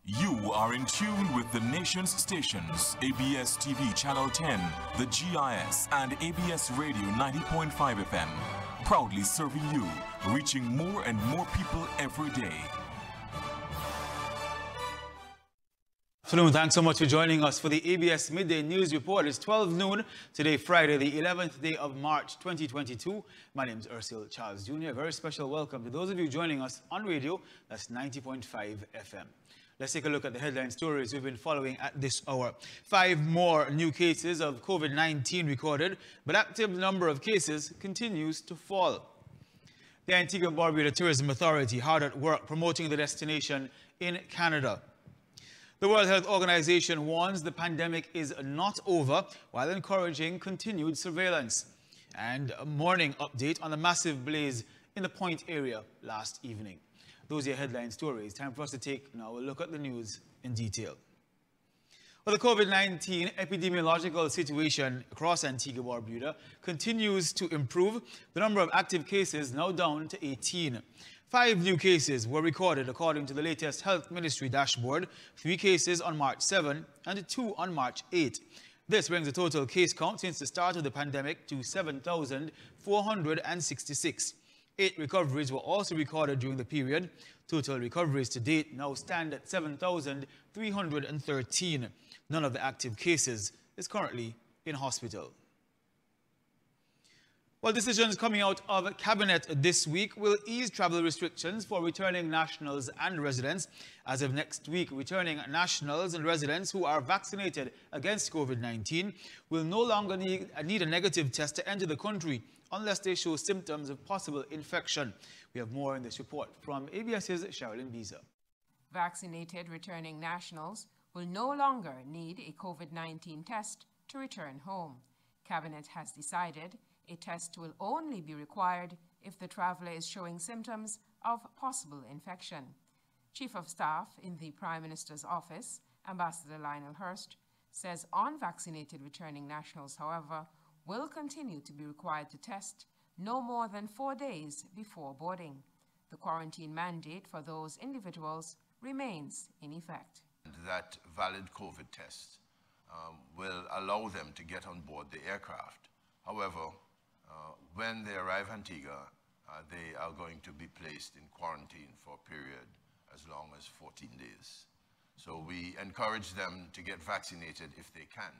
You are in tune with the nation's stations, ABS TV Channel 10, the GIS, and ABS Radio 90.5 FM. Proudly serving you, reaching more and more people every day. Afternoon, thanks so much for joining us for the ABS Midday News Report. It's 12 noon, today Friday, the 11th day of March 2022. My name is Ursil Charles Jr. A very special welcome to those of you joining us on radio, that's 90.5 FM. Let's take a look at the headline stories we've been following at this hour. 5 more new cases of COVID-19 recorded, but active number of cases continues to fall. The Antiguan Barbuda Tourism Authority hard at work promoting the destination in Canada. The World Health Organization warns the pandemic is not over while encouraging continued surveillance. And a morning update on the massive blaze in the Point area last evening. Those are your headline stories. Time for us to take now a look at the news in detail. Well, the COVID-19 epidemiological situation across Antigua Barbuda continues to improve. The number of active cases now down to 18. 5 new cases were recorded according to the latest Health Ministry dashboard, 3 cases on March 7 and 2 on March 8. This brings the total case count since the start of the pandemic to 7,466. 8 recoveries were also recorded during the period. Total recoveries to date now stand at 7,313. None of the active cases is currently in hospital. Well, decisions coming out of Cabinet this week will ease travel restrictions for returning nationals and residents. As of next week, returning nationals and residents who are vaccinated against COVID-19 will no longer need a negative test to enter the country unless they show symptoms of possible infection. We have more in this report from ABS's Sherilyn Biza. Vaccinated returning nationals will no longer need a COVID-19 test to return home. Cabinet has decided a test will only be required if the traveler is showing symptoms of possible infection. Chief of Staff in the Prime Minister's office, Ambassador Lionel Hurst, says unvaccinated returning nationals, however, will continue to be required to test no more than 4 days before boarding. The quarantine mandate for those individuals remains in effect. That valid COVID test will allow them to get on board the aircraft. However, when they arrive Antigua, they are going to be placed in quarantine for a period as long as 14 days. So we encourage them to get vaccinated if they can.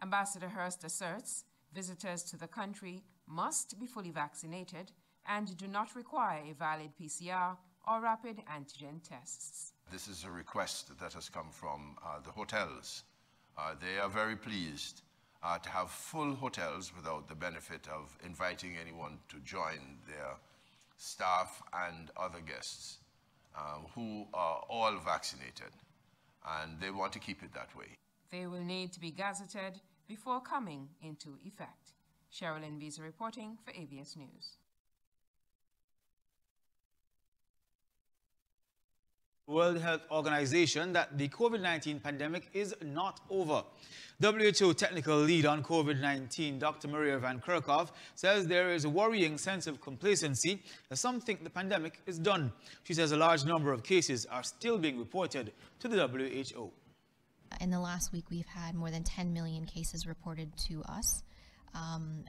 Ambassador Hurst asserts visitors to the country must be fully vaccinated and do not require a valid PCR or rapid antigen tests. This is a request that has come from the hotels. They are very pleased to have full hotels without the benefit of inviting anyone to join their staff and other guests who are all vaccinated, and they want to keep it that way. They will need to be gazetted before coming into effect. Sherilyn Biza reporting for ABS News. World Health Organization that the COVID-19 pandemic is not over. WHO technical lead on COVID-19, Dr. Maria Van Kerkhoff, says there is a worrying sense of complacency as some think the pandemic is done. She says a large number of cases are still being reported to the WHO. In the last week, we've had more than 10 million cases reported to us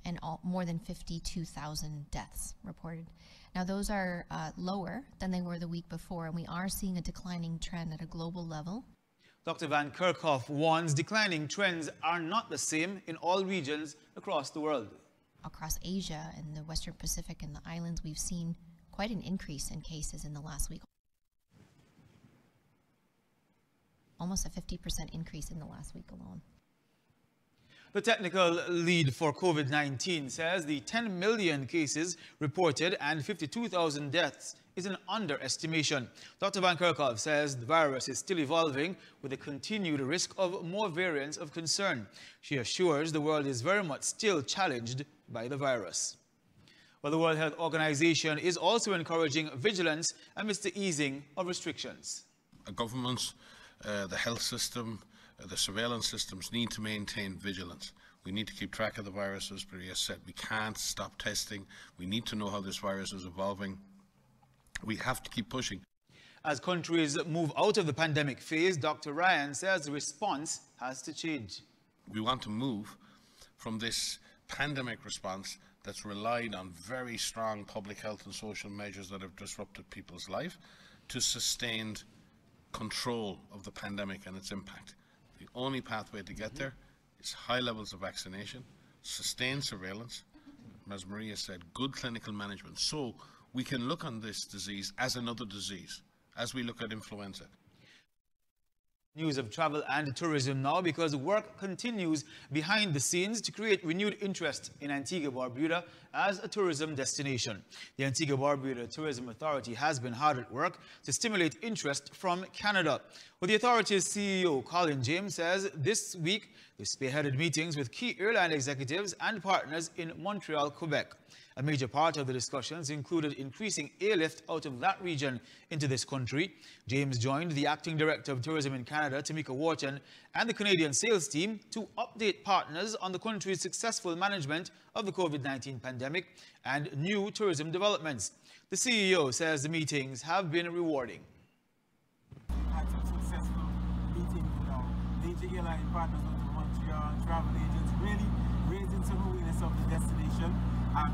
and more than 52,000 deaths reported. Now, those are lower than they were the week before, and we are seeing a declining trend at a global level. Dr. Van Kerkhoff warns declining trends are not the same in all regions across the world. Across Asia and the Western Pacific and the islands, we've seen quite an increase in cases in the last week. Almost a 50% increase in the last week alone. The technical lead for COVID-19 says the 10 million cases reported and 52,000 deaths is an underestimation. Dr. Van Kerkhoff says the virus is still evolving with a continued risk of more variants of concern. She assures the world is very much still challenged by the virus. Well, the World Health Organization is also encouraging vigilance amidst the easing of restrictions. Governments, the health system, the surveillance systems need to maintain vigilance. We need to keep track of the virus, as Maria said. We can't stop testing. We need to know how this virus is evolving. We have to keep pushing. As countries move out of the pandemic phase, Dr. Ryan says the response has to change. We want to move from this pandemic response that's relied on very strong public health and social measures that have disrupted people's life to sustained control of the pandemic and its impact. The only pathway to get there is high levels of vaccination, sustained surveillance, as Maria said, good clinical management. So we can look on this disease as another disease, as we look at influenza. News of travel and tourism now, because work continues behind the scenes to create renewed interest in Antigua-Barbuda as a tourism destination. The Antigua-Barbuda Tourism Authority has been hard at work to stimulate interest from Canada. Well, the authority's CEO, Colin James, says this week they spearheaded meetings with key airline executives and partners in Montreal, Quebec. A major part of the discussions included increasing airlift out of that region into this country. James joined the Acting Director of Tourism in Canada, Tamika Wharton, and the Canadian sales team to update partners on the country's successful management of the COVID-19 pandemic and new tourism developments. The CEO says the meetings have been rewarding. Had some successful meetings with major airline partners of the Montreal travel agents, really raising some awareness of the destination.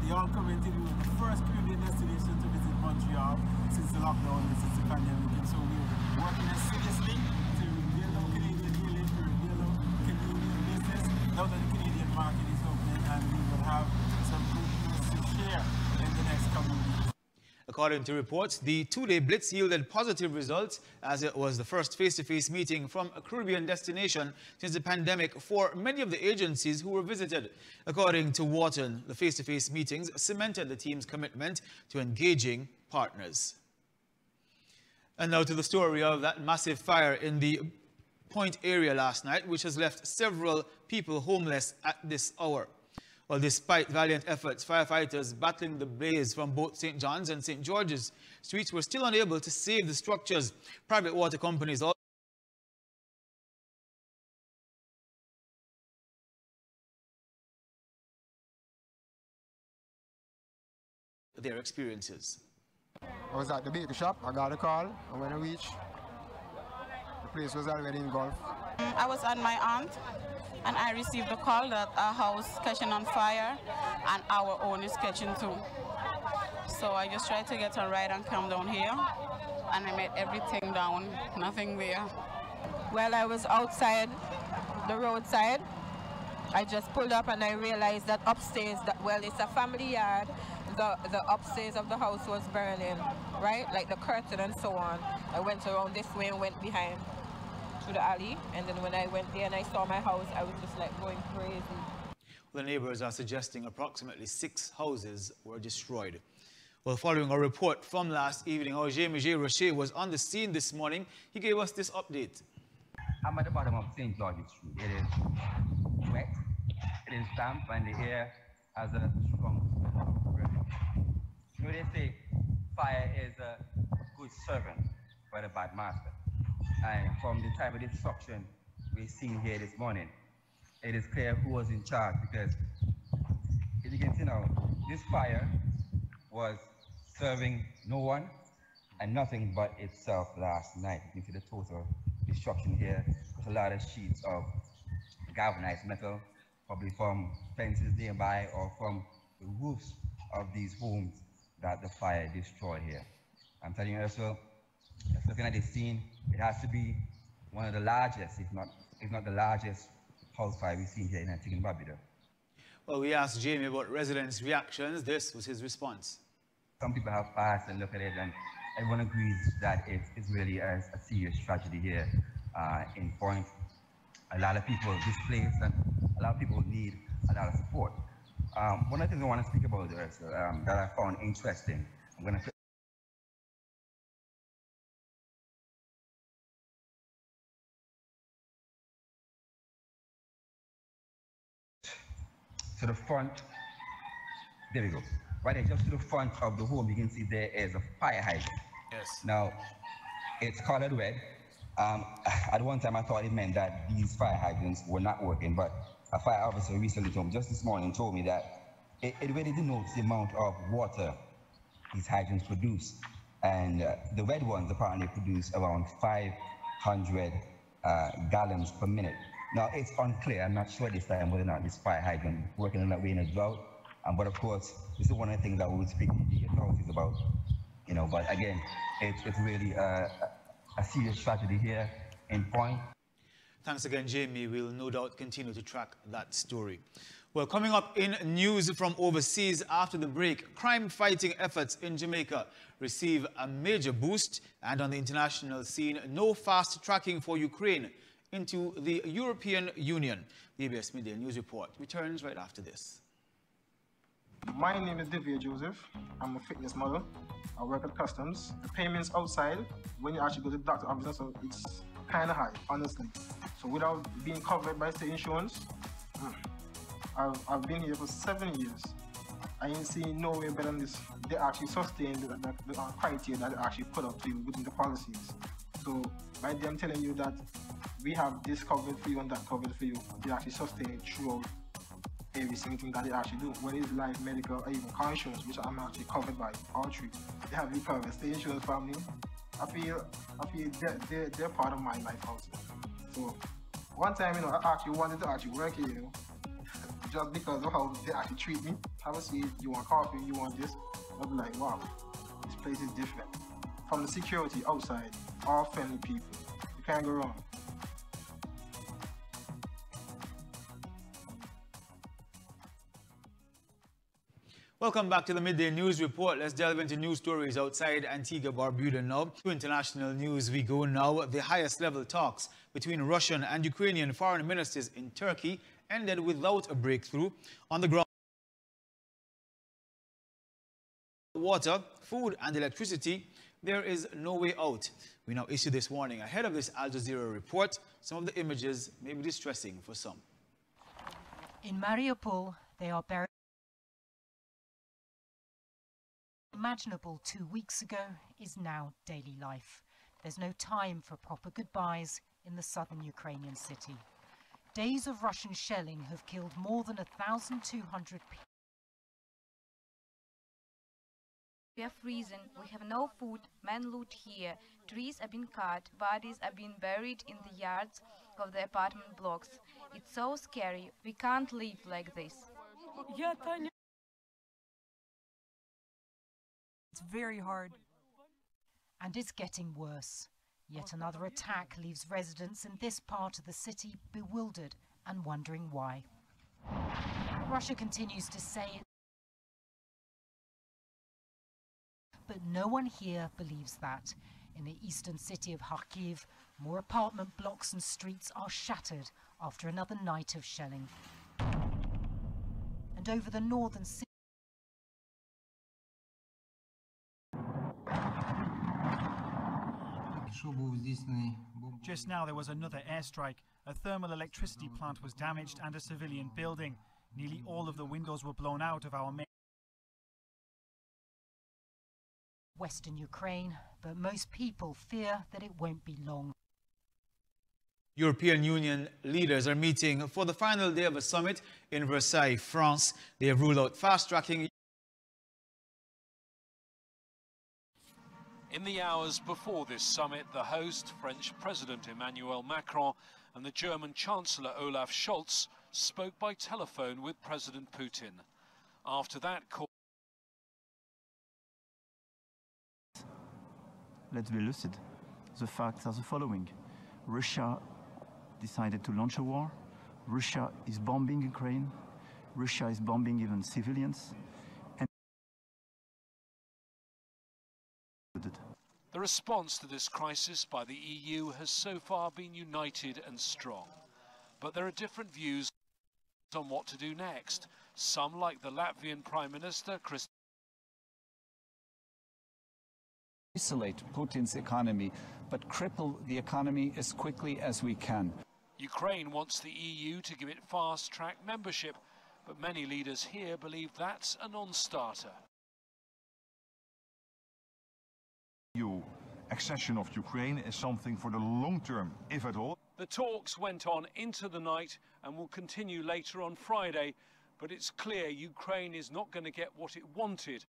They all commented we were the first Caribbean destination to visit Montreal since the lockdown and since the pandemic. And so we're working assiduously to build our Canadian airlift, to build our Canadian business. Now that the Canadian market is open, and we will have some good news to share in the next couple of weeks. According to reports, the two-day blitz yielded positive results as it was the first face-to-face meeting from a Caribbean destination since the pandemic for many of the agencies who were visited. According to Wharton, the face-to-face meetings cemented the team's commitment to engaging partners. And now to the story of that massive fire in the Point area last night, which has left several people homeless at this hour. Well, despite valiant efforts, firefighters battling the blaze from both St. John's and St. George's streets were still unable to save the structures. Private water companies also their experiences. I was at the bakery shop, I got a call, and when I reached, the place was already engulfed. I was at my aunt, and I received a call that our house catching on fire and our own is catching too. So I just tried to get a ride and come down here, and I met everything down, nothing there. Well, I was outside the roadside. I just pulled up and I realized that upstairs, it's a family yard, the upstairs of the house was burning, right? Like the curtain and so on. I went around this way and went behind to the alley, and then when I went there and I saw my house, I was just like going crazy. The neighbors are suggesting approximately 6 houses were destroyed. Well, following a report from last evening, our Jaime Rocher was on the scene this morning. He gave us this update. I'm at the bottom of St. George's Street. It is wet, it is damp, and the air has a strong smell. You know, they say fire is a good servant but a bad master. And from the type of destruction we've seen here this morning, it is clear who was in charge, because as you can see now, this fire was serving no one and nothing but itself last night. You can see the total destruction here with a lot of sheets of galvanized metal, probably from fences nearby or from the roofs of these homes that the fire destroyed here. I'm telling you, Ursula, just looking at this scene, it has to be one of the largest, if not the largest, house fire we've seen here in Antigua and Barbuda. Well, we asked Jamie about residents' reactions. This was his response. Some people have passed and looked at it, and everyone agrees that it is really a serious tragedy here in Point. A lot of people displaced, and a lot of people need a lot of support. One of the things I want to speak about that I found interesting, I'm going to to the front, there we go. Right there, just to the front of the home, you can see there is a fire hydrant. Yes. Now, it's colored red. At one time, I thought it meant that these fire hydrants were not working, but a fire officer recently told me, just this morning, told me that it really denotes the amount of water these hydrants produce. And the red ones apparently produce around 500 gallons per minute. Now, it's unclear, I'm not sure this time whether or not this fire hydrant working in that way in a drought. But of course, this is one of the things that we would speak to the authorities about. But again, it's really a serious tragedy here in point. Thanks again, Jamie. We'll no doubt continue to track that story. Well, coming up in news from overseas after the break, crime-fighting efforts in Jamaica receive a major boost, and on the international scene, no fast tracking for Ukraine into the European Union. The ABS Media News Report returns right after this. My name is Divya Joseph. I'm a fitness model. I work at Customs. The payments outside, when you actually go to the doctor's office, so it's kind of high, honestly. So without being covered by state insurance, I've been here for 7 years. I ain't seen no way better than this. They actually sustain the criteria that they actually put up to you within the policies. So by them telling you that we have this covered for you and that covered for you, they actually sustain it throughout every single thing that they actually do, whether it's life, medical, or even car insurance, which I'm actually covered by all three. They have me covered. State insurance family, I feel they're part of my life also. So one time, I actually wanted to actually work here, just because of how they actually treat me. Have a seat, you want coffee, you want this. I'll be like, wow, this place is different. From the security outside, all friendly people. You can't go wrong. Welcome back to the Midday News Report. Let's delve into news stories outside Antigua, Barbuda now. To international news we go now. The highest level talks between Russian and Ukrainian foreign ministers in Turkey ended without a breakthrough. On the ground, water, food and electricity, there is no way out. We now issue this warning ahead of this Al Jazeera report. Some of the images may be distressing for some. In Mariupol, they are buried. Imaginable 2 weeks ago is now daily life. There's no time for proper goodbyes in the southern Ukrainian city. Days of Russian shelling have killed more than 1,200 people. We are freezing, we have no food, men loot here, trees are being cut, bodies are being buried in the yards of the apartment blocks. It's so scary, we can't live like this. It's very hard. And it's getting worse. Yet another attack leaves residents in this part of the city bewildered and wondering why. Russia continues to say it, but no one here believes that. In the eastern city of Kharkiv, more apartment blocks and streets are shattered after another night of shelling. And over the northern city, just now there was another airstrike. A thermal electricity plant was damaged and a civilian building. Nearly all of the windows were blown out of our main Western Ukraine, but most people fear that it won't be long. European Union leaders are meeting for the final day of a summit in Versailles, France. They have ruled out fast-tracking. In the hours before this summit, the host, French President Emmanuel Macron, and the German Chancellor Olaf Scholz spoke by telephone with President Putin. After that call, let's be lucid. The facts are the following. Russia decided to launch a war. Russia is bombing Ukraine. Russia is bombing even civilians. And the response to this crisis by the EU has so far been united and strong. But there are different views on what to do next. Some, like the Latvian Prime Minister, isolate Putin's economy, but cripple the economy as quickly as we can. Ukraine wants the EU to give it fast-track membership, but many leaders here believe that's a non-starter. EU accession of Ukraine is something for the long term, if at all. The talks went on into the night and will continue later on Friday, but it's clear Ukraine is not going to get what it wanted.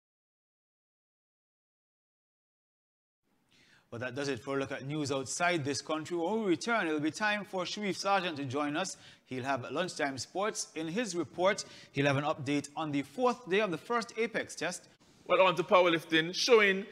But that does it for a look at news outside this country. When we return, it'll be time for Sharif Sargent to join us. He'll have lunchtime sports. In his report, he'll have an update on the 4th day of the first Apex test. Well, on to powerlifting, showing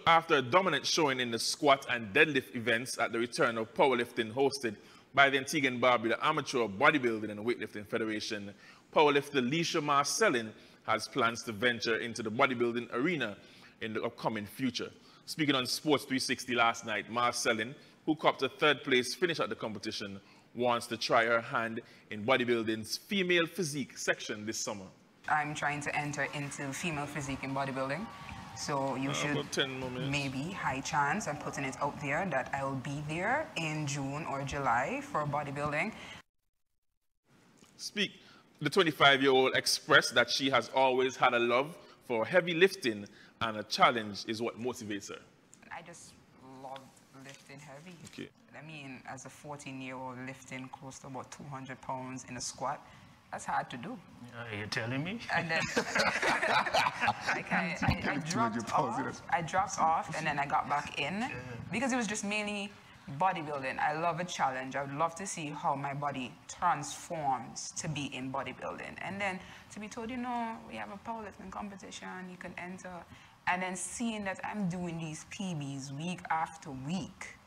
after a dominant showing in the squat and deadlift events at the return of powerlifting hosted by the Antiguan Barbuda Amateur Bodybuilding and Weightlifting Federation, powerlifter Leisha Marcelin has plans to venture into the bodybuilding arena in the upcoming future. Speaking on Sports 360 last night, Marcelin, who copped a third-place finish at the competition, wants to try her hand in bodybuilding's female physique section this summer. I'm trying to enter into female physique in bodybuilding. So you should maybe, high chance, I'm putting it out there that I will be there in June or July for bodybuilding. The 25-year-old expressed that she has always had a love for heavy lifting, and a challenge is what motivates her. I just love lifting heavy. Okay. I mean, as a 14-year-old lifting close to about 200 pounds in a squat, that's hard to do. Are you telling me? And then like I dropped off and then I got back in because it was just mainly bodybuilding. I love a challenge. I would love to see how my body transforms to be in bodybuilding. And then to be told, you know, we have a powerlifting competition, you can enter. And then seeing that I'm doing these PBs week after week,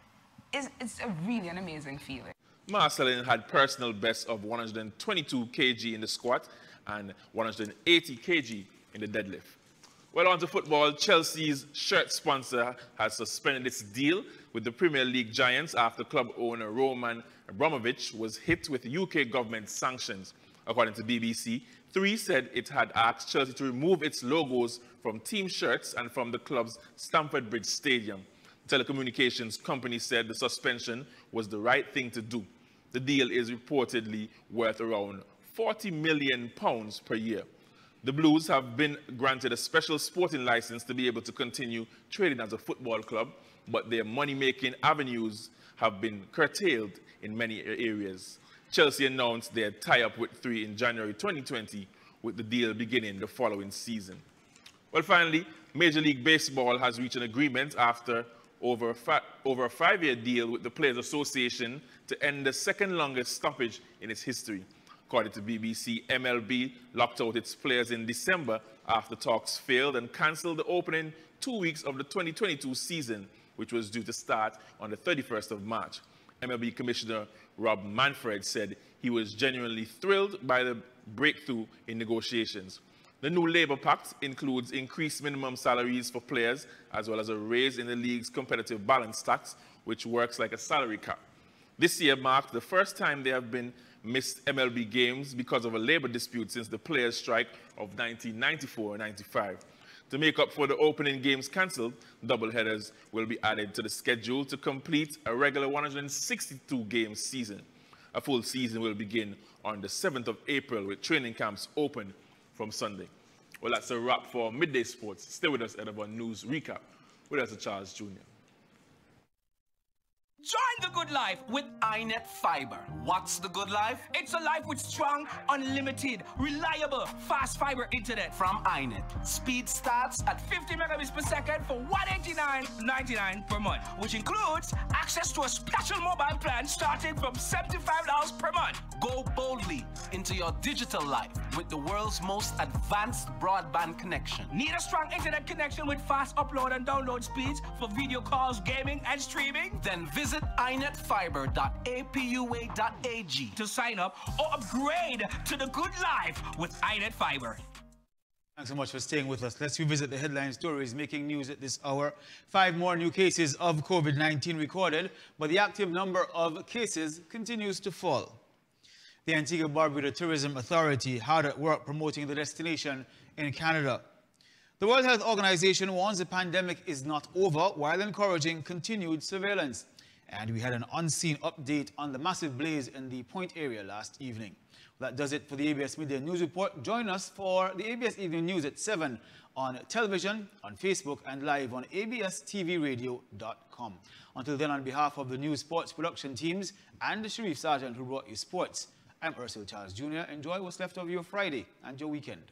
it's really an amazing feeling. Marcelin had personal bests of 122 kg in the squat and 180 kg in the deadlift. Well, on to football, Chelsea's shirt sponsor has suspended its deal with the Premier League giants after club owner Roman Abramovich was hit with UK government sanctions. According to BBC, Three said it had asked Chelsea to remove its logos from team shirts and from the club's Stamford Bridge Stadium. The telecommunications company said the suspension was the right thing to do. The deal is reportedly worth around £40 million per year. The Blues have been granted a special sporting license to be able to continue trading as a football club, but their money-making avenues have been curtailed in many areas. Chelsea announced their tie-up with Three in January 2020, with the deal beginning the following season. Well, finally, Major League Baseball has reached an agreement after over a 5-year deal with the Players Association to end the second longest stoppage in its history. According to BBC, MLB locked out its players in December after talks failed and cancelled the opening 2 weeks of the 2022 season, which was due to start on the 31st of March. MLB Commissioner Rob Manfred said he was genuinely thrilled by the breakthrough in negotiations. The new Labour Pact includes increased minimum salaries for players, as well as a raise in the league's competitive balance tax, which works like a salary cap. This year marked the first time there have been missed MLB games because of a labor dispute since the players' strike of 1994-95. To make up for the opening games cancelled, doubleheaders will be added to the schedule to complete a regular 162-game season. A full season will begin on the 7th of April with training camps open from Sunday. Well, that's a wrap for Midday Sports. Stay with us at our news recap with us, Charles Jr. Join the good life with iNet Fiber. What's the good life? It's a life with strong, unlimited, reliable, fast fiber internet from iNet. Speed starts at 50 megabits per second for $189.99 per month, which includes access to a special mobile plan starting from $75 per month. Go boldly into your digital life with the world's most advanced broadband connection. Need a strong internet connection with fast upload and download speeds for video calls, gaming, and streaming? Then visit inetfiber.apua.ag to sign up or upgrade to the good life with iNet Fiber. Thanks so much for staying with us. Let's revisit the headline stories making news at this hour. 5 more new cases of COVID-19 recorded, but the active number of cases continues to fall. The Antigua Barbuda Tourism Authority hard at work promoting the destination in Canada. The World Health Organization warns the pandemic is not over while encouraging continued surveillance. And we had an unseen update on the massive blaze in the Point area last evening. That does it for the ABS Midday News Report. Join us for the ABS Evening News at 7 on television, on Facebook, and live on abstvradio.com. Until then, on behalf of the News Sports production teams and the Sharif Sargent who brought you sports, I'm Ursula Charles Jr. Enjoy what's left of your Friday and your weekend.